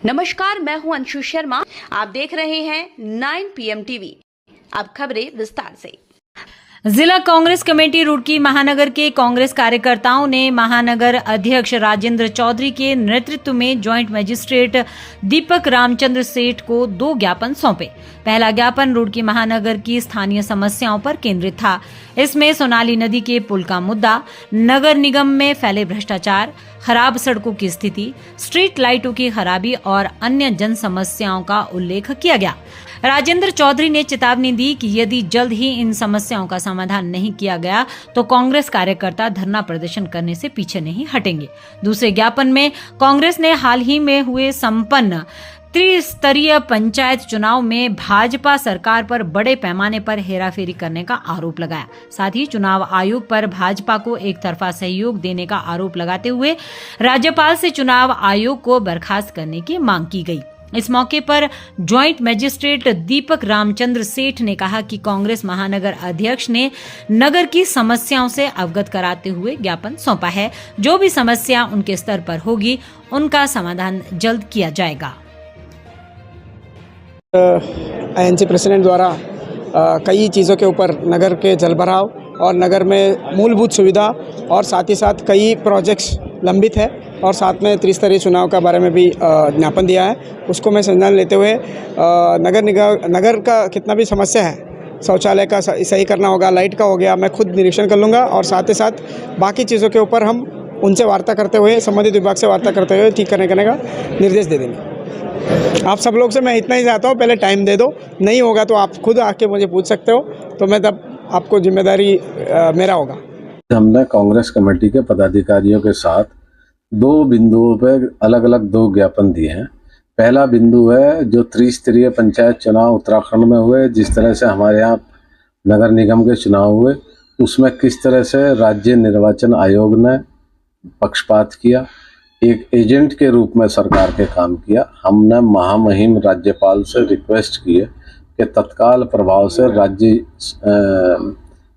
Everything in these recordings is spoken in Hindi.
नमस्कार, मैं हूं अंशु शर्मा। आप देख रहे हैं 9 PM टीवी। अब खबरें विस्तार से। जिला कांग्रेस कमेटी रुड़की महानगर के कांग्रेस कार्यकर्ताओं ने महानगर अध्यक्ष राजेंद्र चौधरी के नेतृत्व में ज्वाइंट मजिस्ट्रेट दीपक रामचंद्र सेठ को 2 ज्ञापन सौंपे। पहला ज्ञापन रुड़की महानगर की स्थानीय समस्याओं पर केंद्रित था। इसमें सोनाली नदी के पुल का मुद्दा, नगर निगम में फैले भ्रष्टाचार, खराब सड़कों की स्थिति, स्ट्रीट लाइटों की खराबी और अन्य जन समस्याओं का उल्लेख किया गया। राजेंद्र चौधरी ने चेतावनी दी कि यदि जल्द ही इन समस्याओं का समाधान नहीं किया गया तो कांग्रेस कार्यकर्ता धरना प्रदर्शन करने से पीछे नहीं हटेंगे। दूसरे ज्ञापन में कांग्रेस ने हाल ही में हुए संपन्न त्रिस्तरीय पंचायत चुनाव में भाजपा सरकार पर बड़े पैमाने पर हेराफेरी करने का आरोप लगाया। साथ ही चुनाव आयोग पर भाजपा को एक तरफा सहयोग देने का आरोप लगाते हुए राज्यपाल से चुनाव आयोग को बर्खास्त करने की मांग की गई। इस मौके पर ज्वाइंट मजिस्ट्रेट दीपक रामचंद्र सेठ ने कहा कि कांग्रेस महानगर अध्यक्ष ने नगर की समस्याओं से अवगत कराते हुए ज्ञापन सौंपा है। जो भी समस्या उनके स्तर पर होगी उनका समाधान जल्द किया जाएगा। INC प्रेसिडेंट द्वारा कई चीज़ों के ऊपर नगर के जलभराव और नगर में मूलभूत सुविधा और साथ ही साथ कई प्रोजेक्ट्स लंबित है और साथ में त्रिस्तरीय चुनाव के बारे में भी ज्ञापन दिया है। उसको मैं संज्ञान लेते हुए नगर का कितना भी समस्या है, शौचालय का सही करना होगा, लाइट का हो गया, मैं खुद निरीक्षण कर लूँगा और साथ ही साथ बाकी चीज़ों के ऊपर हम उनसे वार्ता करते हुए, संबंधित विभाग से वार्ता करते हुए ठीक करने का निर्देश दे देंगे। आप सब लोग से मैं इतना ही चाहता हूँ, पहले टाइम दे दो, नहीं होगा तो आप खुद आके मुझे पूछ सकते हो, तो मैं तब आपको जिम्मेदारी मेरा होगा। हमने कांग्रेस कमेटी के पदाधिकारियों के साथ 2 बिंदुओं पर अलग अलग 2 ज्ञापन दिए हैं। पहला बिंदु है जो त्रिस्तरीय पंचायत चुनाव उत्तराखंड में हुए, जिस तरह से हमारे यहाँ नगर निगम के चुनाव हुए, उसमें किस तरह से राज्य निर्वाचन आयोग ने पक्षपात किया, एक एजेंट के रूप में सरकार के काम किया। हमने महामहिम राज्यपाल से रिक्वेस्ट की है कि तत्काल प्रभाव से राज्य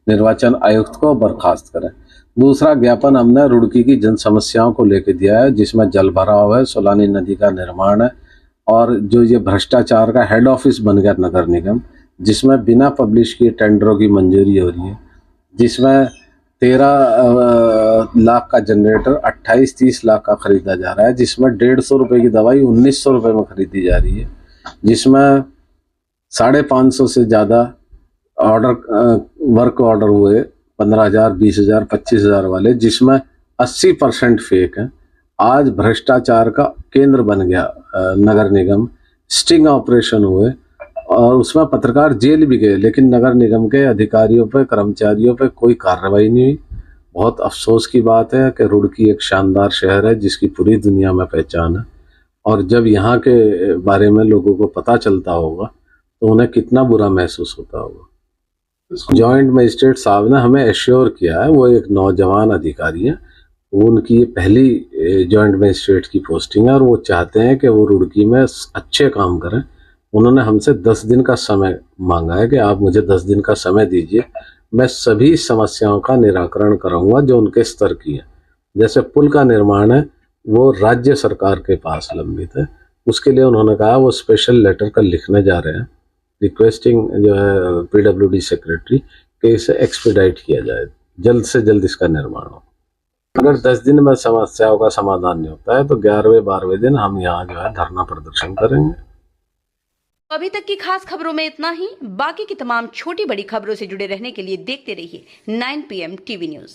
निर्वाचन आयुक्त को बर्खास्त करें। दूसरा ज्ञापन हमने रुड़की की जन समस्याओं को लेकर दिया है, जिसमें जल भराव है, सोलानी नदी का निर्माण है और जो ये भ्रष्टाचार का हेड ऑफिस बन गया नगर निगम, जिसमें बिना पब्लिश किए टेंडरों की मंजूरी हो रही है, जिसमें 13 लाख का जनरेटर 28-30 लाख का खरीदा जा रहा है, जिसमें 150 रुपये की दवाई 1900 रुपये में खरीदी जा रही है, जिसमें 550 से ज़्यादा वर्क ऑर्डर हुए 15,000, 20,000, 25,000 वाले, जिसमें 80% फेक हैं। आज भ्रष्टाचार का केंद्र बन गया नगर निगम, स्टिंग ऑपरेशन हुए और उसमें पत्रकार जेल भी गए, लेकिन नगर निगम के अधिकारियों पे, कर्मचारियों पे कोई कार्रवाई नहीं हुई। बहुत अफसोस की बात है कि रुड़की एक शानदार शहर है जिसकी पूरी दुनिया में पहचान है, और जब यहाँ के बारे में लोगों को पता चलता होगा तो उन्हें कितना बुरा महसूस होता होगा। जॉइंट मजिस्ट्रेट साहब ने हमें एश्योर किया है, वो एक नौजवान अधिकारी हैं, उनकी ये पहली जॉइंट मजिस्ट्रेट की पोस्टिंग है और वो चाहते हैं कि वो रुड़की में अच्छे काम करें। उन्होंने हमसे 10 दिन का समय मांगा है कि आप मुझे 10 दिन का समय दीजिए, मैं सभी समस्याओं का निराकरण कराऊंगा जो उनके स्तर की है। जैसे पुल का निर्माण है, वो राज्य सरकार के पास लंबित है, उसके लिए उन्होंने कहा वो स्पेशल लेटर कल लिखने जा रहे हैं, रिक्वेस्टिंग जो है PWD सेक्रेटरी कि इसे एक्सपीडाइट किया जाए, जल्द से जल्द इसका निर्माण हो। अगर 10 दिन में समस्याओं का समाधान नहीं होता है तो 11वें-12वें दिन हम यहाँ जो है धरना प्रदर्शन करेंगे। अभी तक की खास खबरों में इतना ही। बाकी की तमाम छोटी बड़ी खबरों से जुड़े रहने के लिए देखते रहिए 9 PM टीवी न्यूज।